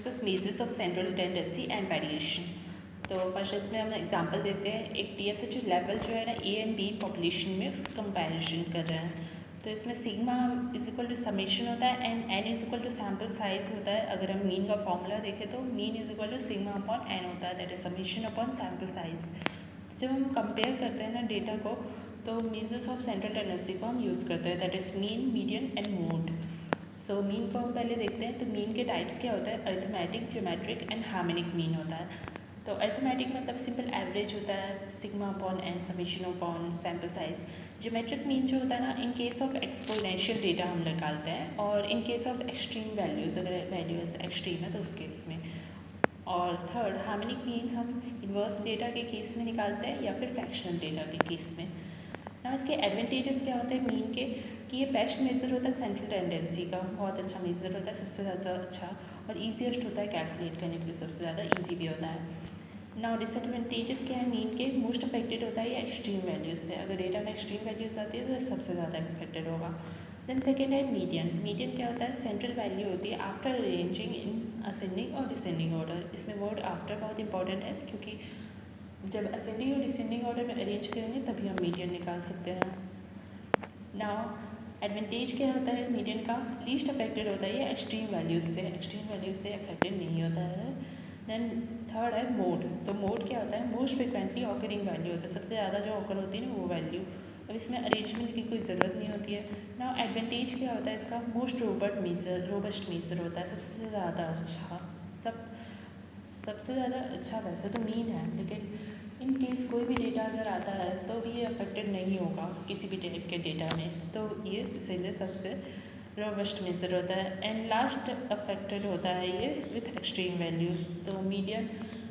Discuss measures of central tendency and variation. तो first इसमें हम एग्जांपल देते हैं, एक TSH लेवल जो है ना ए एंड बी पॉपुलेशन में उसका कंपैरिजन कर रहे हैं। तो इसमें sigma is equal to summation होता है and N is equal to sample size होता है। अगर हम मीन का फॉर्मूला देखें तो mean is equal to sigma upon N होता है, that is summation upon sample size. जब हम कंपेयर करते हैं ना डेटा को, तो मेजर्स ऑफ सेंट्रल टेंडेंसी को हम यूज़ करते हैं, that is mean, median and mode. So mean को हम पहले देखते हैं। तो मीन के टाइप्स क्या होता है, arithmetic, geometric and harmonic mean होता है। तो अरिथमेटिक मतलब सिंपल एवरेज होता है, sigma upon N summation upon sample size. Geometric mean जो होता है ना, in case of exponential data हम निकालते हैं, और in case of extreme values, अगर वैल्यूज एक्सट्रीम है तो उस केस में। और थर्ड हार्मोनिक मीन हम इन्वर्स डेटा के केस में निकालते हैं या फिर फ्रैक्शनल डेटा के केस में ना। इसके एडवांटेजेस क्या होते हैं मीन के, कि ये बेस्ट मेजर होता है सेंट्रल टेंडेंसी का, बहुत अच्छा मेजर होता है, सबसे ज़्यादा अच्छा, और ईजीएस्ट होता है कैलकुलेट करने के लिए, सबसे ज़्यादा ईजी भी होता है ना। डिसएडवांटेजेस क्या है मीन के, मोस्ट अफेक्टेड होता है ये एक्सट्रीम वैल्यूज़ से, अगर डेटा में एक्सट्रीम वैल्यूज़ आती है तो सबसे ज़्यादा अफेक्टेड होगा। देन सेकेंड है मीडियन। मीडियन क्या होता है, सेंट्रल वैल्यू होती है आफ्टर अरेंजिंग इन असेंडिंग और डिसेंडिंग ऑर्डर। इसमें वर्ड आफ्टर बहुत इंपॉर्टेंट है, क्योंकि जब असेंडिंग और डिसेंडिंग ऑर्डर में अरेंज करेंगे तभी हम मीडियन निकाल सकते हैं। नाउ एडवांटेज क्या होता है मीडियन का, लीस्ट अफेक्टेड होता है ये एक्सट्रीम वैल्यूज़ से, एक्सट्रीम वैल्यूज़ से अफेक्टेड नहीं होता है। देन थर्ड है मोड। तो मोड क्या होता है, मोस्ट फ्रिक्वेंटली ऑकरिंग वैल्यू होता है, सबसे ज़्यादा जो ऑकर होती है ना वो वैल्यू। अब इसमें अरेंजमेंट की कोई ज़रूरत नहीं होती है। नाउ एडवांटेज क्या होता है इसका, मोस्ट रोबस्ट मेजर होता है, सबसे ज़्यादा अच्छा, सबसे ज़्यादा अच्छा वैसे तो मीन है, लेकिन इन केस कोई भी डेटा अगर आता है तो भी ये अफेक्टेड नहीं होगा किसी भी टाइप के डेटा में, तो ये इसीलिए सबसे रोबस्ट मेजर होता है। एंड लास्ट अफेक्टेड होता है ये विथ एक्सट्रीम वैल्यूज़। तो मीडियन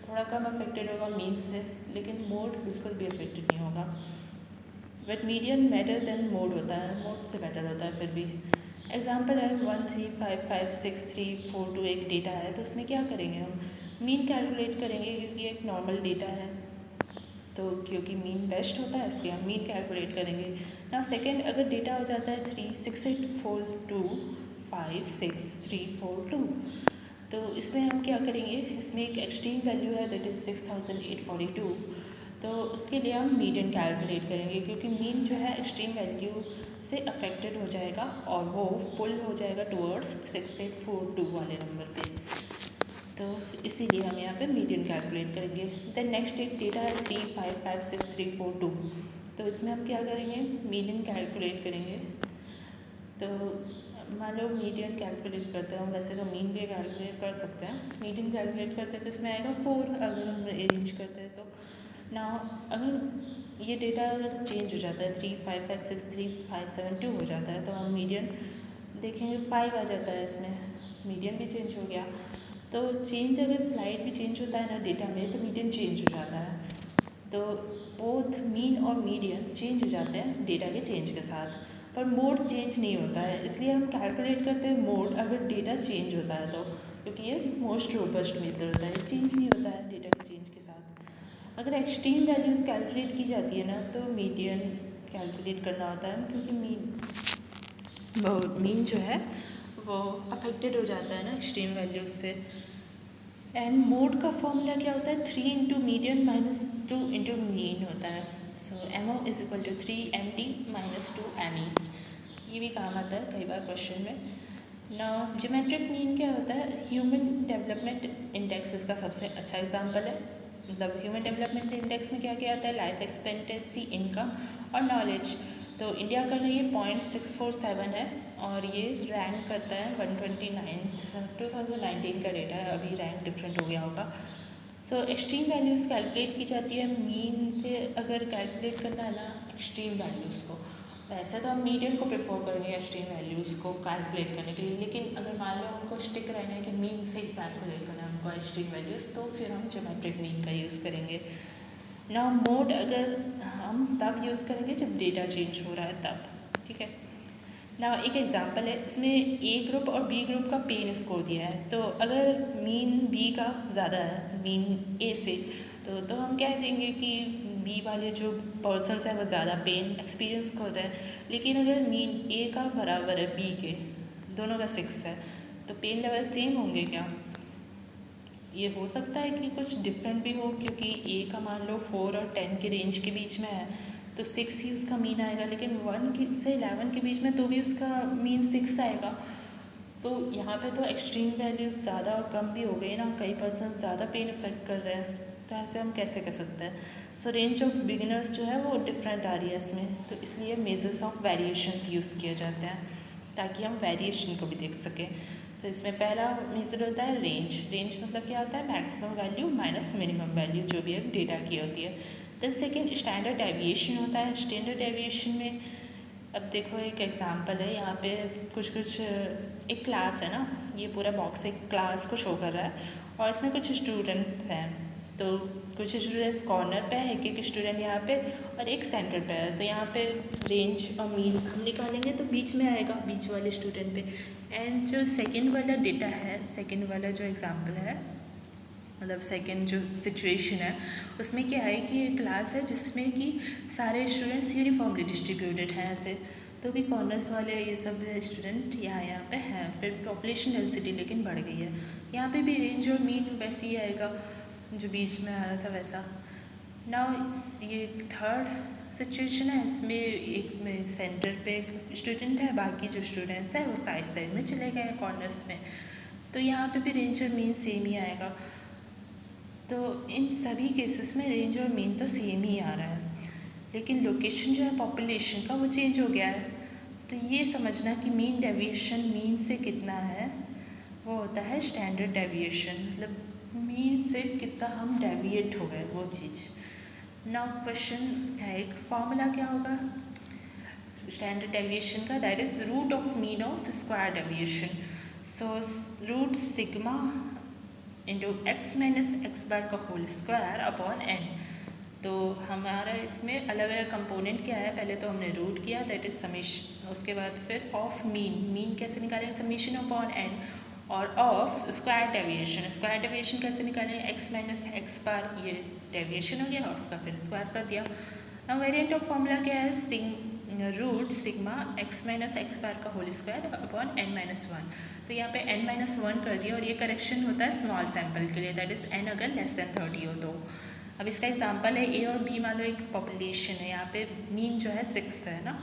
थोड़ा कम अफेक्टेड होगा मीन से, लेकिन मोड बिल्कुल भी अफेक्टेड नहीं होगा। But median better than mode होता है, मोड से बेटर होता है फिर भी। एग्जाम्पल है 1 3 5 5 6 3 4 2 एक डेटा है, तो उसमें क्या करेंगे हम, मीन कैलकुलेट करेंगे, क्योंकि एक नॉर्मल डेटा है, तो क्योंकि मीन बेस्ट होता है इसलिए हम मीन कैलकुलेट करेंगे ना। सेकेंड, अगर डेटा हो जाता है 3 6 8 4 2 5 6 3 4 2, तो इसमें हम क्या करेंगे, इसमें एक एक्सट्रीम वैल्यू है दैट इज़ 6842, तो उसके लिए हम मीडियन कैलकुलेट करेंगे, क्योंकि मीन जो है एक्सट्रीम वैल्यू से अफेक्टेड हो जाएगा और वो पुल हो जाएगा टूवर्ड्स 6842 वाले नंबर पे, तो इसीलिए हम यहाँ पे मीडियन कैलकुलेट करेंगे। देन नेक्स्ट एक डेटा है 3 5 5 6 3 4 2, तो इसमें हम क्या करेंगे, मीडियन कैलकुलेट करेंगे। तो मान लो मीडियन कैलकुलेट करते हैं हम, वैसे तो मीन भी कैलकुलेट कर सकते हैं, मीडियन कैलकुलेट करते हैं तो इसमें आएगा 4, अगर हम अरेंज करते हैं तो ना। अगर ये डेटा अगर चेंज हो जाता है 3 5 5 6 3 5 7 2 हो जाता है, तो हम मीडियन देखेंगे 5 आ जाता है, इसमें मीडियन भी चेंज हो गया। तो चेंज अगर स्लाइड भी चेंज होता है ना डेटा में, तो मीडियन चेंज हो जाता है। तो बोथ मीन और मीडियन चेंज हो जाते हैं डेटा के चेंज के साथ, पर मोड चेंज नहीं होता है, इसलिए हम कैलकुलेट करते हैं मोड अगर डेटा चेंज होता है तो, क्योंकि ये मोस्ट रोबस्ट मेजर होता है, चेंज नहीं होता है डेटा के चेंज के साथ। अगर एक्सट्रीम वैल्यूज़ कैलकुलेट की जाती है ना, तो मीडियन कैलकुलेट करना होता है, क्योंकि मीन जो है वो अफेक्टेड हो जाता है ना एक्सट्रीम वैल्यूज़ से। एंड मोड का फॉर्मूला क्या होता है, 3 into median minus 2 into mean होता है। So MO is equal to 3MD minus 2ME, ये भी काम आता है कई बार क्वेश्चन में ना। ज्योमेट्रिक मीन क्या होता है, ह्यूमन डेवलपमेंट इंडेक्स इसका सबसे अच्छा एग्जांपल है। मतलब ह्यूमन डेवलपमेंट इंडेक्स में क्या क्या आता है, लाइफ एक्सपेक्टेंसी, इनकम और नॉलेज। तो इंडिया का ये 0.647 है, और ये रैंक करता है 129th, 2019 का डेटा है, अभी रैंक डिफरेंट हो गया होगा। सो एक्सट्रीम वैल्यूज़ कैलकुलेट की जाती है मीन से, अगर कैलकुलेट करना है ना एक्सट्रीम वैल्यूज़ को, वैसे तो हम मीडियन को प्रेफर करेंगे एक्सट्रीम वैल्यूज़ को कैलकुलेट करने के लिए, लेकिन अगर मान लो हमको स्टिक रहना है कि मीन से ही कैलकुलेट करना है हमको एक्सट्रीम वैल्यूज़, तो फिर हम ज्योमेट्रिक मीन का यूज़ करेंगे ना। मोड अगर हम तब यूज़ करेंगे जब डेटा चेंज हो रहा है तब, ठीक है ना। एक एग्जांपल है, इसमें ए ग्रुप और बी ग्रुप का पेन स्कोर दिया है, तो अगर मीन बी का ज़्यादा है मीन ए से, तो हम कह देंगे कि बी वाले जो पर्सन्स हैं वो ज़्यादा पेन एक्सपीरियंस कर रहे हैं। लेकिन अगर मीन ए का बराबर है बी के, दोनों का 6 है, तो पेन लेवल सेम होंगे क्या, ये हो सकता है कि कुछ डिफरेंट भी हो, क्योंकि ए का मान लो 4 और 10 के रेंज के बीच में है तो 6 ही उसका मीन आएगा, लेकिन 1 से 11 के बीच में तो भी उसका मीन 6 आएगा। तो यहाँ पे तो एक्सट्रीम वैल्यूज ज़्यादा और कम भी हो गई ना, कई पर्सन ज़्यादा पेन इफेक्ट कर रहे हैं, तो ऐसे हम कैसे कर सकते हैं। सो रेंज ऑफ बिगिनर्स जो है वो डिफरेंट आ रही है इसमें, तो इसलिए मेजर्स ऑफ वेरिएशंस यूज़ किए जाते हैं ताकि हम वेरिएशन को भी देख सकें। तो इसमें पहला मेजर होता है रेंज। रेंज मतलब क्या होता है, maximum value minus minimum value जो भी एक डेटा की होती है। देन सेकेंड स्टैंडर्ड डेविएशन होता है। स्टैंडर्ड डेविएशन में अब देखो एक एग्जांपल है यहाँ पे, कुछ एक क्लास है ना, ये पूरा बॉक्स एक क्लास को शो कर रहा है और इसमें कुछ स्टूडेंट्स हैं। तो कुछ स्टूडेंट्स कॉर्नर पे है, एक स्टूडेंट यहाँ पे और एक सेंटर पे है। तो यहाँ पे रेंज और मीन हम निकालेंगे तो बीच में आएगा, बीच वाले स्टूडेंट पे। एंड जो सेकंड वाला डेटा है, सेकंड वाला जो एग्जांपल है, मतलब सेकंड जो सिचुएशन है, उसमें क्या है कि एक क्लास है जिसमें कि सारे स्टूडेंट्स यूनिफॉर्मली डिस्ट्रीब्यूटेड हैं ऐसे, तो भी कॉर्नर्स वाले ये सब स्टूडेंट यहाँ पे हैं। फिर पॉपुलेशन डेंसिटी लेकिन बढ़ गई है, यहाँ पे भी रेंज और मीन वैसे ही आएगा जो बीच में आ रहा था वैसा। नाउ ये थर्ड सिचुएशन है, इसमें एक में सेंटर पे एक स्टूडेंट है, बाकी जो स्टूडेंट्स हैं वो साइड साइड में चले गए हैं कॉर्नर्स में, तो यहाँ पे भी रेंज और मीन सेम ही आएगा। तो इन सभी केसेस में रेंज और मीन तो सेम ही आ रहा है, लेकिन लोकेशन जो है पॉपुलेशन का वो चेंज हो गया है। तो ये समझना कि मीन डेविएशन मीन से कितना है, वो होता है स्टैंडर्ड डेविएशन, मतलब मीन से कितना हम डेविएट हो गए वो चीज़। नाउ क्वेश्चन है, एक फॉर्मूला क्या होगा स्टैंडर्ड डेविएशन का, that is root of mean of square deviation. So root sigma into x minus x bar का होल स्क्वायर अपॉन एन। तो हमारा इसमें अलग अलग कंपोनेंट क्या है, पहले तो हमने रूट किया दैट इज समीशन, उसके बाद फिर ऑफ मीन, मीन कैसे निकालेंगे, समीशन अपॉन एन, और of square deviation, square deviation कैसे निकालेंगे, एक्स माइनस एक्स बार, ये डेविएशन हो गया और उसका फिर स्क्वायर कर दिया। अब वेरिएंट ऑफ फॉर्मूला क्या है, root sigma x minus x bar का whole square upon n minus one. तो यहाँ पे n माइनस वन कर दिया, और ये करेक्शन होता है स्मॉल सैम्पल के लिए, दैट इज़ n अगर लेस देन 30 हो तो। अब इसका एग्जांपल है ए और बी, मान लो एक पॉपुलेशन है, यहाँ पे मीन जो है 6 है ना,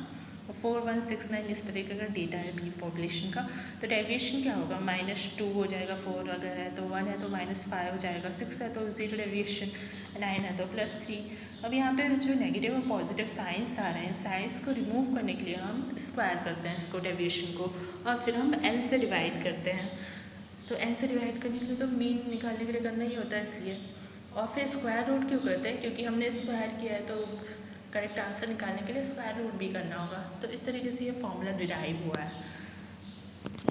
4169 इस तरीके का डेटा है बी पॉपुलेशन का। तो डेविएशन क्या होगा, -2 हो जाएगा, 4 अगर है तो 1 है तो -5 हो जाएगा, 6 है तो 0 डेविएशन, 9 है तो +3। अब यहाँ पे जो नेगेटिव और पॉजिटिव साइंस आ रहे हैं, साइंस को रिमूव करने के लिए हम स्क्वायर करते हैं इसको, डेविएशन को, और फिर हम n से डिवाइड करते हैं। तो n से डिवाइड करने के लिए तो मीन निकालने के लिए करना ही होता है इसलिए, और फिर स्क्वायर रूट क्यों करते हैं, क्योंकि हमने स्क्वायर किया है तो करेक्ट आंसर निकालने के लिए स्क्वायर रूट भी करना होगा। तो इस तरीके से ये फॉर्मूला डिराइव हुआ है।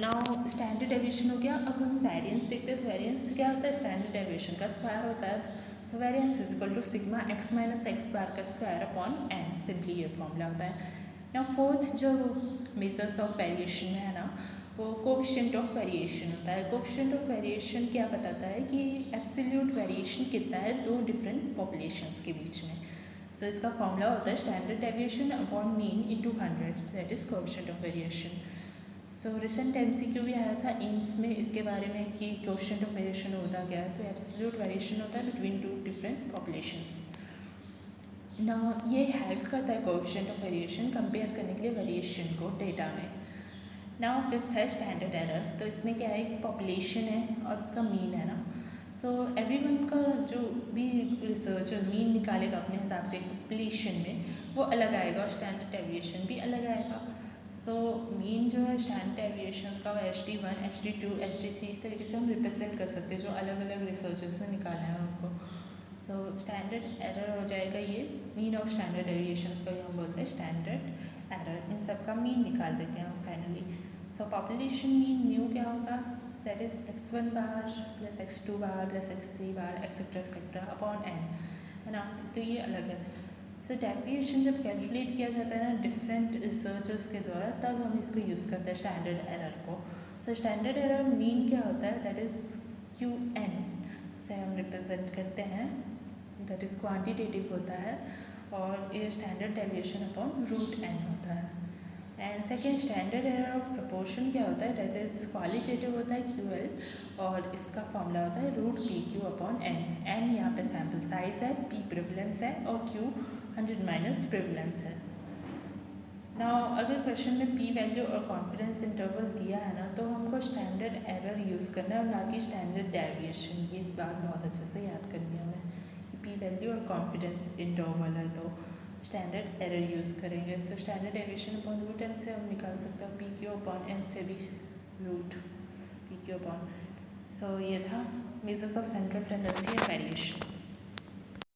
नाउ स्टैंडर्ड डेविएशन हो गया। अब हम वेरिएंस देखते हैं, तो वेरिएंस क्या होता है, स्टैंडर्ड डेविएशन का स्क्वायर होता है। So variance is equal to sigma x minus x bar का स्क्वायर अपॉन एन, सिंपली ये फॉर्मूला होता है। नाउ फोर्थ जो मेजर्स ऑफ वेरिएशन में है ना, वो कोफिशिएंट ऑफ वेरिएशन होता है। कोफिशिएंट ऑफ वेरिएशन क्या बताता है कि एब्सोल्यूट वेरिएशन कितना है दो डिफरेंट पॉपुलेशंस के बीच में। सो इसका फॉर्मूला होता है standard deviation upon mean into 100, that is coefficient of variation. So recent MCQ भी आया था एम्स में इसके बारे में कि कोफिशिएंट ऑफ वेरिएशन होता क्या है, तो एब्सोल्यूट वेरिएशन होता है बिटवीन टू डिफरेंट पॉपुलेशंस। ना ये हेल्प करता है कोफिशिएंट ऑफ वेरिएशन कंपेयर करने के लिए वेरिएशन को डेटा में। नाउ फिफ्थ है स्टैंडर्ड एरर। तो इसमें क्या है, एक पॉपुलेशन है और उसका मीन है ना, तो एवरीवन का जो भी रिसर्चर मीन निकालेगा अपने हिसाब से पॉपुलेशन में, वो अलग आएगा और स्टैंडर्ड डेविएशन भी अलग आएगा। सो मीन जो है स्टैंडर्ड डेविएशन का HD1, HD2, HD3 इस तरीके से हम रिप्रेजेंट कर सकते हैं जो अलग अलग रिसर्चर्स ने निकाला है उनको। सो स्टैंडर्ड एरर हो जाएगा ये मीन ऑफ स्टैंडर्ड डेविएशन को हम बोलते हैं स्टैंडर्ड एरर। इन सब का मीन निकाल देते हैं हम फाइनली। सो पॉपुलेशन मीन म्यू क्या होगा, that is x1 bar plus x2 bar plus x3 bar etcetera upon n, है ना, तो ये अलग है। सो डेविएशन जब कैलकुलेट किया जाता है ना डिफरेंट रिसर्चर्स के द्वारा, तब हम इसको यूज़ करते हैं स्टैंडर्ड एरर को। सो स्टैंडर्ड एरर मीन क्या होता है, दैट इज़ QN से हम रिप्रेजेंट करते हैं, दैट इज़ क्वांटिटेटिव होता है, और ये standard deviation upon root n होता है। And second standard error of proportion क्या होता है, दैट इज क्वालिटेटिव होता है QL और इसका फॉर्मूला होता है root PQ upon N. N यहाँ पे सैम्पल साइज है, P प्रिवलेंस है और Q 100 माइनस प्रिवलेंस है. नाउ अगर क्वेश्चन में P वैल्यू और कॉन्फिडेंस इंटरवल दिया है ना, तो हमको स्टैंडर्ड एरर यूज़ करना है और ना कि स्टैंडर्ड डेविएशन. ये बात बहुत अच्छे से याद करनी है हमें कि P वैल्यू और कॉन्फिडेंस इंटरवल है तो स्टैंडर्ड एरर यूज़ करेंगे. तो standard deviation upon root N से हम निकाल सकते हैं, PQ अपॉन एन से भी रूट PQ अपॉन. सो ये था measures of central tendency and variation.